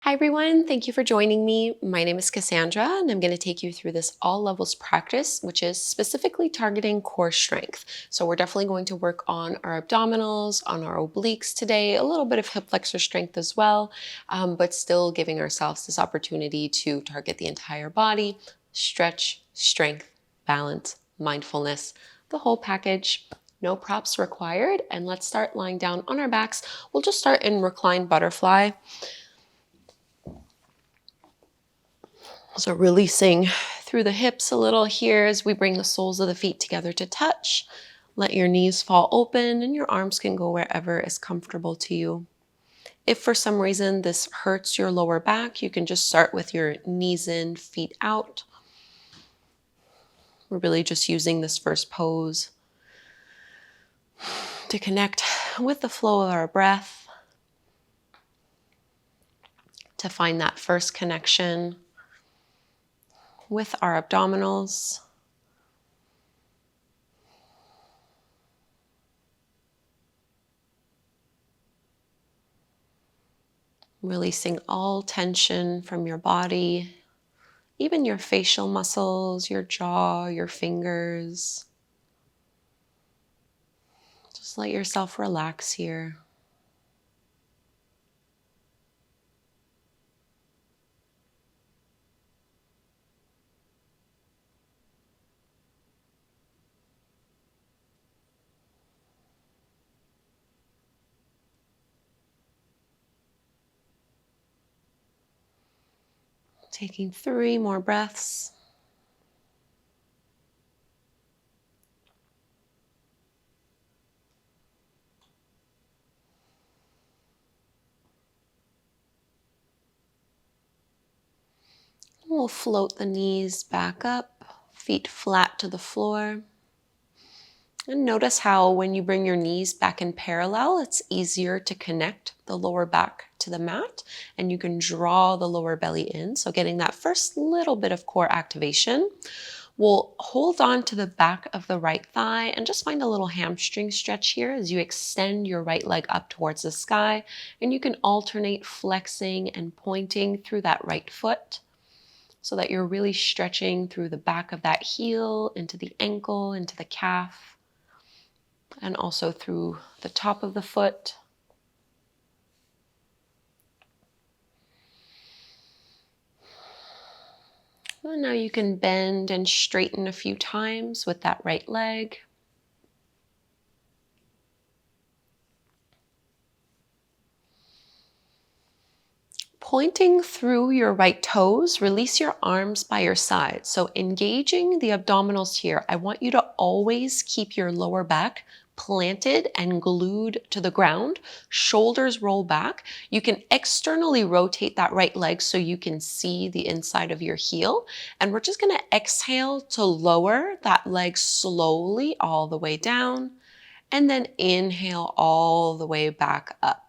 Hi everyone, thank you for joining me. My name is Cassandra and I'm going to take you through this all levels practice, which is specifically targeting core strength. So we're definitely going to work on our abdominals, on our obliques today, a little bit of hip flexor strength as well, but still giving ourselves this opportunity to target the entire body, stretch, strength, balance, mindfulness, the whole package. No props required. And let's start lying down on our backs. We'll just start in reclined butterfly. So releasing through the hips a little here as we bring the soles of the feet together to touch. Let your knees fall open and your arms can go wherever is comfortable to you. If for some reason this hurts your lower back, you can just start with your knees in, feet out. We're really just using this first pose to connect with the flow of our breath, to find that first connection with our abdominals. Releasing all tension from your body, even your facial muscles, your jaw, your fingers. Just let yourself relax here. Taking 3 more breaths. We'll float the knees back up, feet flat to the floor. And notice how when you bring your knees back in parallel, it's easier to connect the lower back to the mat and you can draw the lower belly in. So getting that first little bit of core activation. We'll hold on to the back of the right thigh and just find a little hamstring stretch here as you extend your right leg up towards the sky. And you can alternate flexing and pointing through that right foot so that you're really stretching through the back of that heel, into the ankle, into the calf, and also through the top of the foot. And now you can bend and straighten a few times with that right leg. Pointing through your right toes, release your arms by your side. So engaging the abdominals here, I want you to always keep your lower back planted and glued to the ground. Shoulders roll back. You can externally rotate that right leg so you can see the inside of your heel. And we're just going to exhale to lower that leg slowly all the way down. And then inhale all the way back up.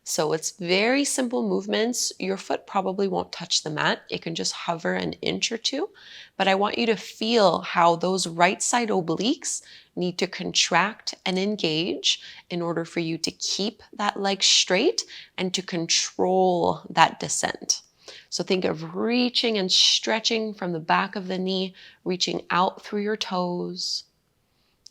So it's very simple movements. Your foot probably won't touch the mat. It can just hover an inch or two. But I want you to feel how those right side obliques need to contract and engage in order for you to keep that leg straight and to control that descent. So think of reaching and stretching from the back of the knee, reaching out through your toes.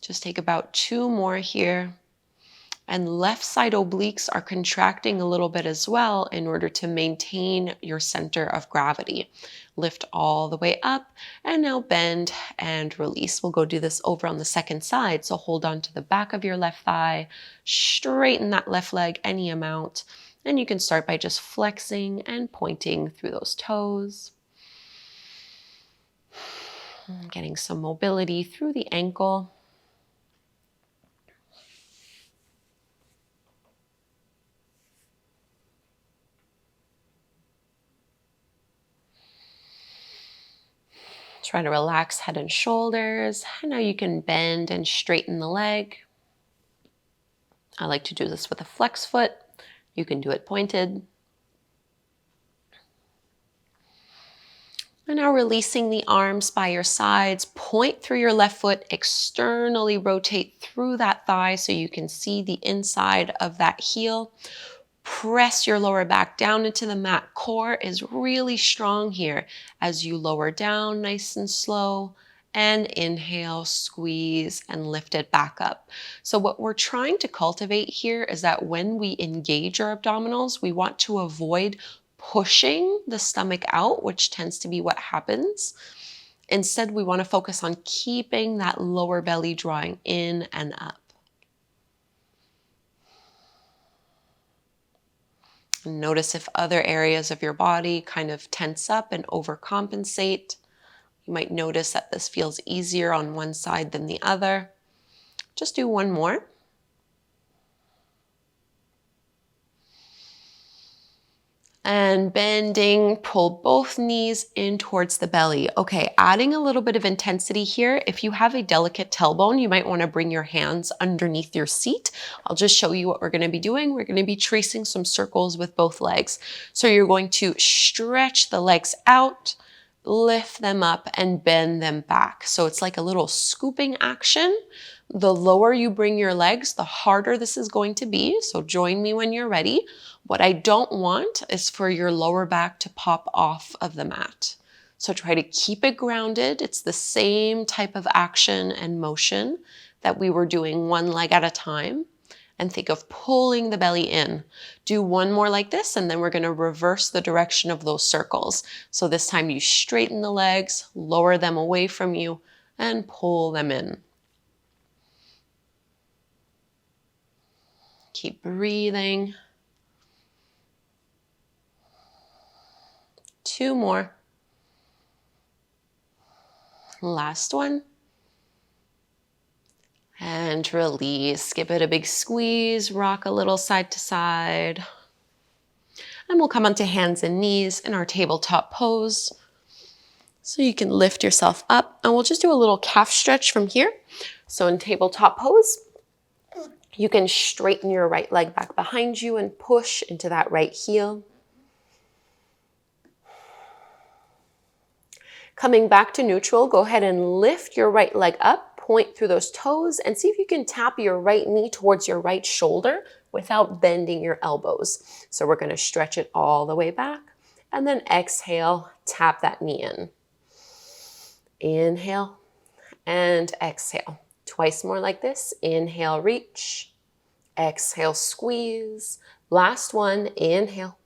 Just take about 2 more here. And left side obliques are contracting a little bit as well in order to maintain your center of gravity. Lift all the way up and now bend and release. We'll go do this over on the second side. So hold on to the back of your left thigh, straighten that left leg any amount. And you can start by just flexing and pointing through those toes. Getting some mobility through the ankle. Try to relax head and shoulders. And now you can bend and straighten the leg. I like to do this with a flex foot. You can do it pointed. And now releasing the arms by your sides, point through your left foot, externally rotate through that thigh so you can see the inside of that heel. Press your lower back down into the mat. Core is really strong here as you lower down nice and slow. And inhale, squeeze, and lift it back up. So what we're trying to cultivate here is that when we engage our abdominals, we want to avoid pushing the stomach out, which tends to be what happens. Instead, we want to focus on keeping that lower belly drawing in and up. Notice if other areas of your body kind of tense up and overcompensate. You might notice that this feels easier on one side than the other. Just do one more. And bending, pull both knees in towards the belly. Okay, adding a little bit of intensity here. If you have a delicate tailbone, you might want to bring your hands underneath your seat. I'll just show you what we're going to be doing. We're going to be tracing some circles with both legs. So you're going to stretch the legs out, lift them up, and bend them back. So it's like a little scooping action. The lower you bring your legs, the harder this is going to be. So join me when you're ready. What I don't want is for your lower back to pop off of the mat. So try to keep it grounded. It's the same type of action and motion that we were doing one leg at a time. And think of pulling the belly in. Do one more like this, and then we're going to reverse the direction of those circles. So this time you straighten the legs, lower them away from you, and pull them in. Keep breathing. 2 more. Last one. And release. Give it a big squeeze. Rock a little side to side. And we'll come onto hands and knees in our tabletop pose. So you can lift yourself up. And we'll just do a little calf stretch from here. So in tabletop pose, you can straighten your right leg back behind you and push into that right heel. Coming back to neutral, go ahead and lift your right leg up, point through those toes, and see if you can tap your right knee towards your right shoulder without bending your elbows. So we're going to stretch it all the way back, and then exhale, tap that knee in. Inhale and exhale. Twice more like this. Inhale, reach. Exhale, squeeze. Last one, inhale.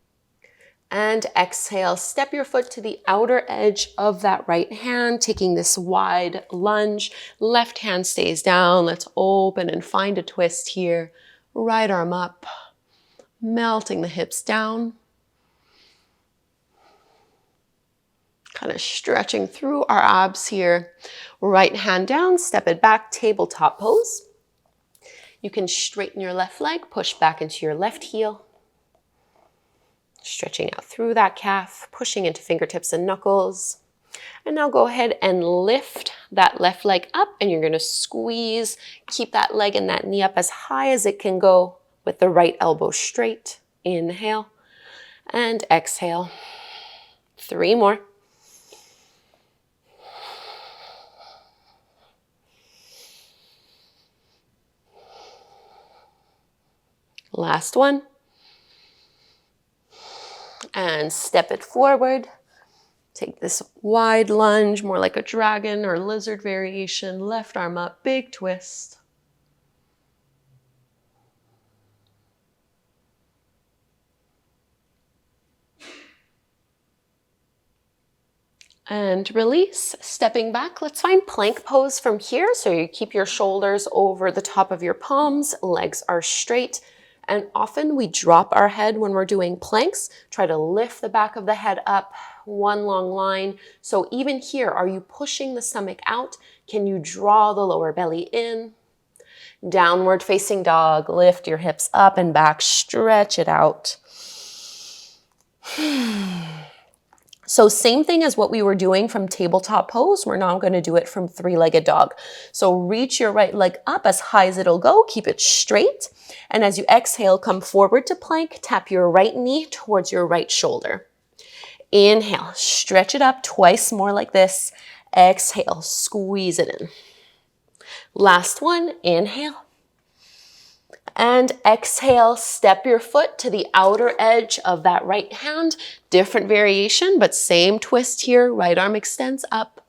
And exhale, step your foot to the outer edge of that right hand, taking this wide lunge. Left hand stays down. Let's open and find a twist here. Right arm up, melting the hips down. Kind of stretching through our abs here. Right hand down, step it back, tabletop pose. You can straighten your left leg, push back into your left heel. Stretching out through that calf, pushing into fingertips and knuckles. And now go ahead and lift that left leg up, and you're going to squeeze. Keep that leg and that knee up as high as it can go with the right elbow straight. Inhale and exhale. 3 more. Last one. And step it forward. Take this wide lunge, more like a dragon or lizard variation. Left arm up, big twist. And release, stepping back. Let's find plank pose from here. So you keep your shoulders over the top of your palms, legs are straight. And often we drop our head when we're doing planks. Try to lift the back of the head up, one long line. So even here, are you pushing the stomach out? Can you draw the lower belly in? Downward facing dog, lift your hips up and back, stretch it out. So same thing as what we were doing from tabletop pose. We're now going to do it from 3-legged dog. So reach your right leg up as high as it'll go. Keep it straight. And as you exhale, come forward to plank. Tap your right knee towards your right shoulder. Inhale, stretch it up twice more like this. Exhale, squeeze it in. Last one, inhale. And exhale, step your foot to the outer edge of that right hand. Different variation, but same twist here. Right arm extends up.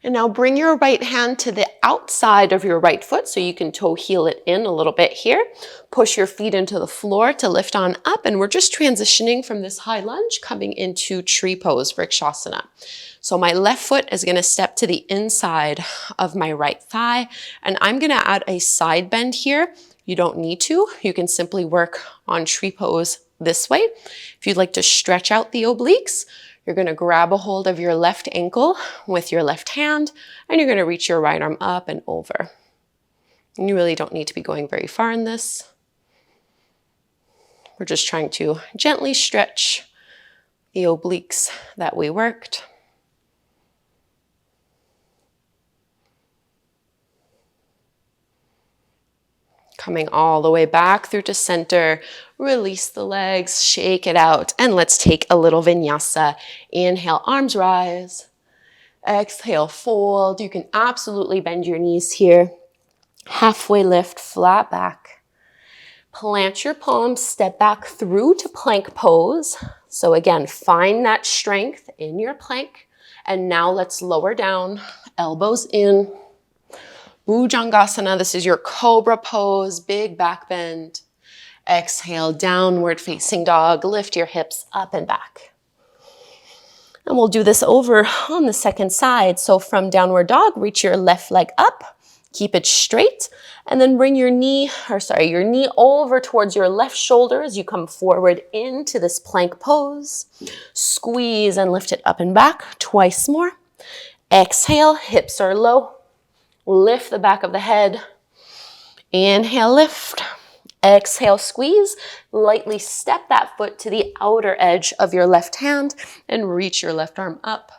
And now bring your right hand to the outside of your right foot so you can toe heel it in a little bit here. Push your feet into the floor to lift on up. And we're just transitioning from this high lunge, coming into tree pose, Vrikshasana. So my left foot is going to step to the inside of my right thigh. And I'm going to add a side bend here. You don't need to. You can simply work on tree pose this way. If you'd like to stretch out the obliques, you're going to grab a hold of your left ankle with your left hand, and you're going to reach your right arm up and over. And you really don't need to be going very far in this. We're just trying to gently stretch the obliques that we worked. Coming all the way back through to center, release the legs, shake it out, and let's take a little vinyasa. Inhale, arms rise. Exhale, fold. You can absolutely bend your knees here. Halfway lift, flat back. Plant your palms, step back through to plank pose. So again, find that strength in your plank. And now let's lower down, elbows in. Bhujangasana, this is your cobra pose, big back bend. Exhale, downward facing dog. Lift your hips up and back. And we'll do this over on the second side. So from downward dog, reach your left leg up. Keep it straight. And then bring your knee over towards your left shoulder as you come forward into this plank pose. Squeeze and lift it up and back twice more. Exhale, hips are low. Lift the back of the head. Inhale, lift. Exhale, squeeze. Lightly step that foot to the outer edge of your left hand and reach your left arm up.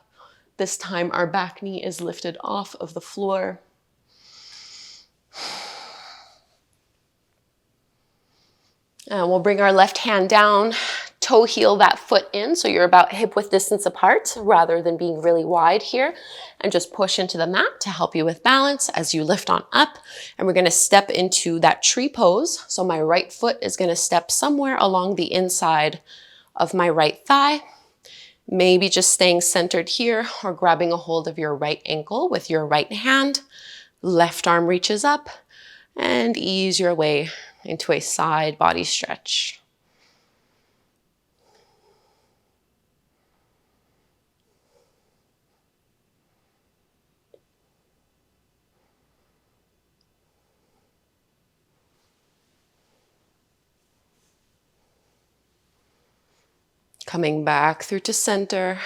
This time our back knee is lifted off of the floor. And we'll bring our left hand down, toe heel that foot in so you're about hip width distance apart rather than being really wide here. And just push into the mat to help you with balance as you lift on up. And we're going to step into that tree pose. So my right foot is going to step somewhere along the inside of my right thigh. Maybe just staying centered here or grabbing a hold of your right ankle with your right hand. Left arm reaches up and ease your way into a side body stretch. Coming back through to center,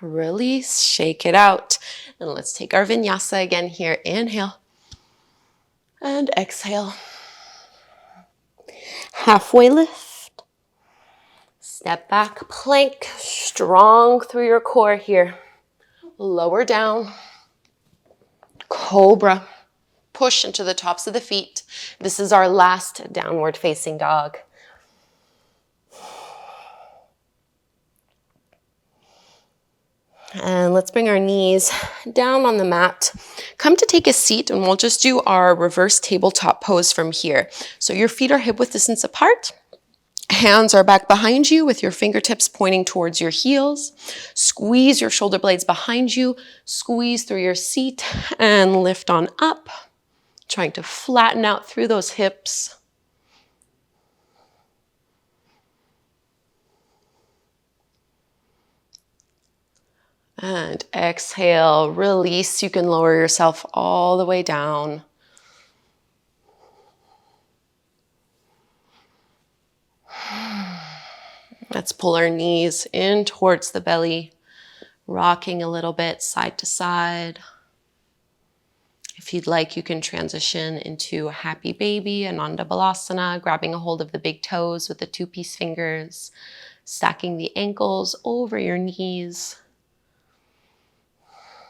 release, shake it out. And let's take our vinyasa again here. Inhale and exhale. Halfway lift. Step back, plank, strong through your core here. Lower down, cobra. Push into the tops of the feet. This is our last downward facing dog. And let's bring our knees down on the mat. Come to take a seat and we'll just do our reverse tabletop pose from here. So your feet are hip width distance apart. Hands are back behind you with your fingertips pointing towards your heels. Squeeze your shoulder blades behind you. Squeeze through your seat and lift on up. Trying to flatten out through those hips. And exhale, release. You can lower yourself all the way down. Let's pull our knees in towards the belly, rocking a little bit side to side. If you'd like, you can transition into a happy baby, Ananda Balasana, grabbing a hold of the big toes with the two-piece fingers, stacking the ankles over your knees.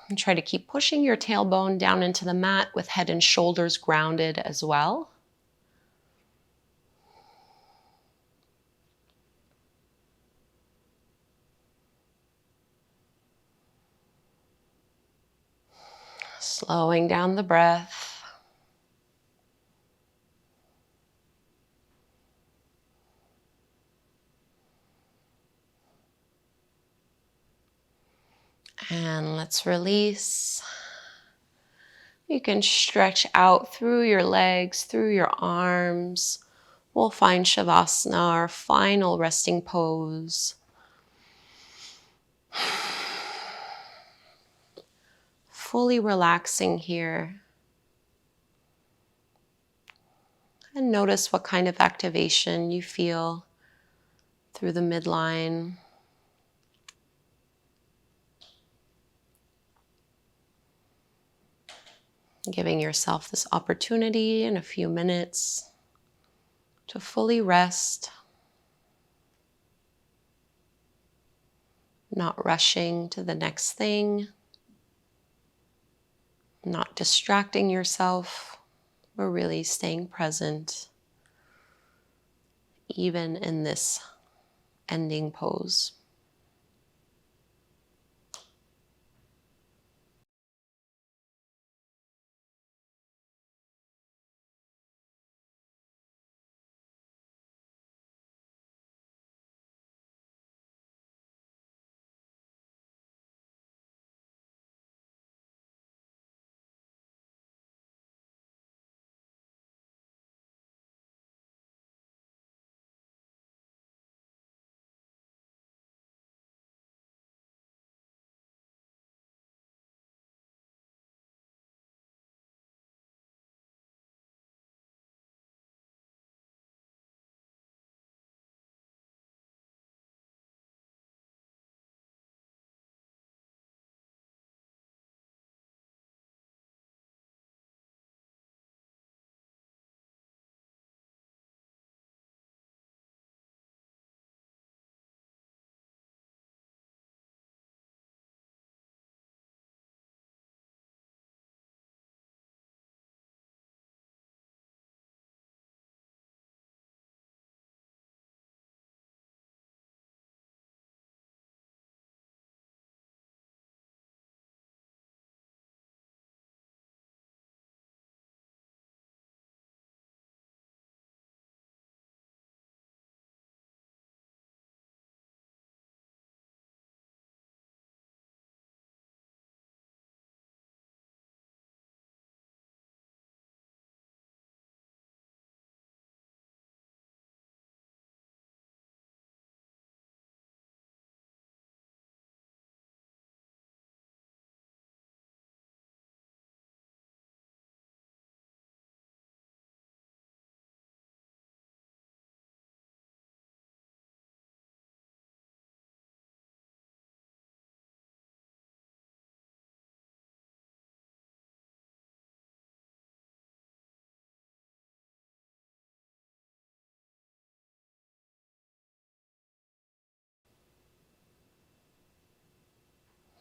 And try to keep pushing your tailbone down into the mat with head and shoulders grounded as well. Slowing down the breath. And let's release. You can stretch out through your legs, through your arms. We'll find Shavasana, our final resting pose. Fully relaxing here. And notice what kind of activation you feel through the midline. Giving yourself this opportunity in a few minutes to fully rest, not rushing to the next thing, not distracting yourself. We're really staying present, even in this ending pose.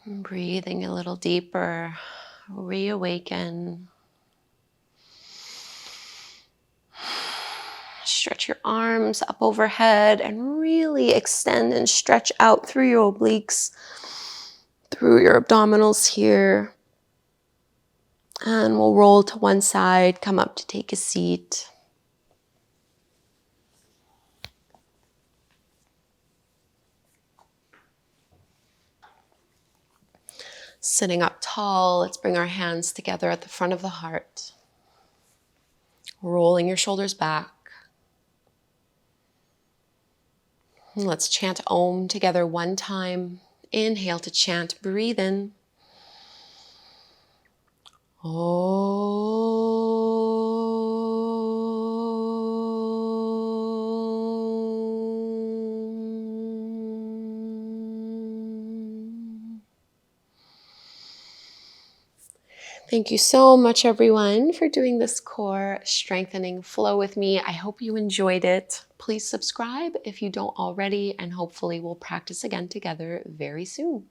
Breathing a little deeper, reawaken. Stretch your arms up overhead and really extend and stretch out through your obliques, through your abdominals here. And we'll roll to one side, come up to take a seat. Sitting up tall, let's bring our hands together at the front of the heart. Rolling your shoulders back. And let's chant Om together one time. Inhale to chant, breathe in. Om. Thank you so much, everyone, for doing this core strengthening flow with me. I hope you enjoyed it. Please subscribe if you don't already, and hopefully we'll practice again together very soon.